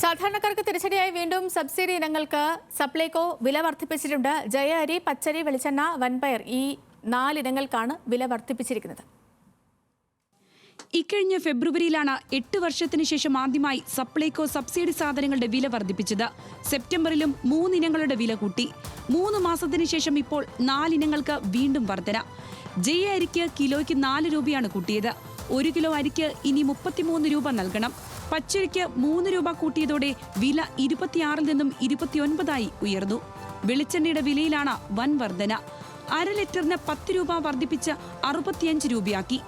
സാധാരണക്കാർക്ക് തിരിച്ചടിയായി വീണ്ടും സബ്സിഡി ഇനങ്ങൾക്ക് സപ്ലൈകോ വില വർദ്ധിപ്പിച്ചിട്ടുണ്ട്. ജയ അരി, പച്ചരി, വെളിച്ചെണ്ണ, വൻപയർ ഈ 4 ഇനങ്ങൾക്കാണ് വില വർദ്ധിപ്പിച്ചിരിക്കുന്നത്. ഇക്കഴിഞ്ഞ ഫെബ്രുവരിയിലാണ് 8 വർഷത്തിന് ശേഷം ആദ്യമായി സപ്ലൈകോ സബ്സിഡി സാധനങ്ങളുടെ വില വർദ്ധിപ്പിച്ചത്. സെപ്റ്റംബറിലും 3 ഇനങ്ങളുടെ വില കൂട്ടി. 3 മാസത്തിന് ശേഷം ഇപ്പോൾ 4 ഇനങ്ങൾക്ക് വീണ്ടും വർധന. ജയ അരിക്ക് കിലോയ്ക്ക് 4 രൂപയാണ് കൂട്ടിയത്. 1 കിലോ അരിക്ക് ഇനി 33 രൂപ നൽകണം. പച്ചരിക്ക് 3 രൂപ കൂട്ടിയതോടെ വില 26 നിന്നും 29 ഉയർന്നു. വെളിച്ചെണ്ണയുടെ വിലയിലാണ് വൻ വർധന. 1/2 ലിറ്ററിന് 10 രൂപ വർദ്ധിപ്പിച്ച് 65 രൂപയാക്കി.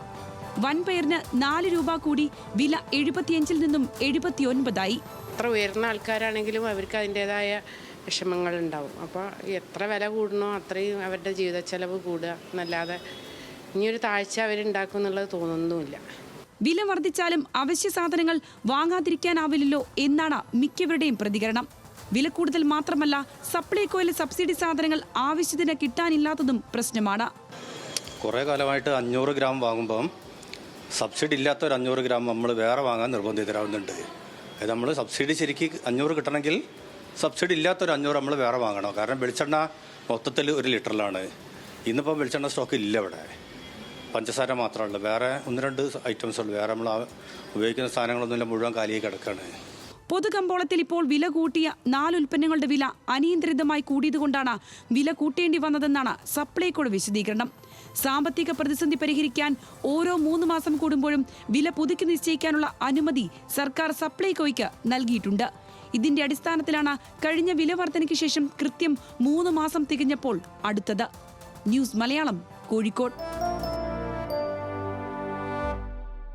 വൻപയറിന് 4 രൂപ കൂടി വില 75 നിന്നും 79 എത്ര ഉയർന്ന ആൾക്കാരാണെങ്കിലും അവർക്ക് അതിൻ്റെതായ വിഷമങ്ങൾ ഉണ്ടാവും. അപ്പോൾ എത്ര വില കൂടണോ അത്രയും അവരുടെ ജീവിത ചെലവ് കൂടുക എന്നല്ലാതെ ഇനിയൊരു താഴ്ച അവരുണ്ടാക്കും എന്നുള്ളത് തോന്നുന്നുമില്ല. വില വർദ്ധിച്ചാലും അവശ്യ സാധനങ്ങൾ വാങ്ങാതിരിക്കാനാവില്ലല്ലോ എന്നാണ് മിക്കവരുടെയും പ്രതികരണം. വില കൂടുതൽ മാത്രമല്ല, സപ്ലൈകോയിലെ സബ്സിഡി സാധനങ്ങൾ ആവശ്യത്തിന് കിട്ടാനില്ലാത്തതും പ്രശ്നമാണ്. കുറേ കാലമായിട്ട് 500 ഗ്രാം വാങ്ങുമ്പം സബ്സിഡി ഇല്ലാത്ത ഒരു 500 ഗ്രാം നമ്മൾ വേറെ വാങ്ങാൻ നിർബന്ധിതരാകുന്നുണ്ട്. അത് നമ്മൾ സബ്സിഡി ശരിക്ക് 500 കിട്ടണമെങ്കിൽ സബ്സിഡി ഇല്ലാത്തൊരു 500 നമ്മൾ വേറെ വാങ്ങണം. കാരണം വെളിച്ചെണ്ണ മൊത്തത്തിൽ 1 ലിറ്ററിലാണ്. ഇന്നിപ്പം വെളിച്ചെണ്ണ സ്റ്റോക്ക് ഇല്ല ഇവിടെ. പഞ്ചസാര മാത്രമല്ല, വേറെ 1-2 ഐറ്റംസ് ഉള്ളു. വേറെ നമ്മൾ ഉപയോഗിക്കുന്ന സാധനങ്ങളൊന്നുമില്ല, മുഴുവൻ കാലിയായി കിടക്കുകയാണ്. പൊതുകമ്പോളത്തിൽ ഇപ്പോൾ വില കൂട്ടിയ 4 ഉൽപ്പന്നങ്ങളുടെ വില അനിയന്ത്രിതമായി കൂടിയതുകൊണ്ടാണ് വില കൂട്ടേണ്ടി വന്നതെന്നാണ് സപ്ലൈകോയുടെ വിശദീകരണം. സാമ്പത്തിക പ്രതിസന്ധി പരിഹരിക്കാൻ ഓരോ 3 മാസം കൂടുമ്പോഴും വില പുതുക്കി നിശ്ചയിക്കാനുള്ള അനുമതി സർക്കാർ സപ്ലൈകോയ്ക്ക് നൽകിയിട്ടുണ്ട്. ഇതിന്റെ അടിസ്ഥാനത്തിലാണ് കഴിഞ്ഞ വില വർധനയ്ക്ക് ശേഷം കൃത്യം 3 മാസം തികഞ്ഞപ്പോൾ അടുത്തത്. ന്യൂസ് മലയാളം, കോഴിക്കോട്.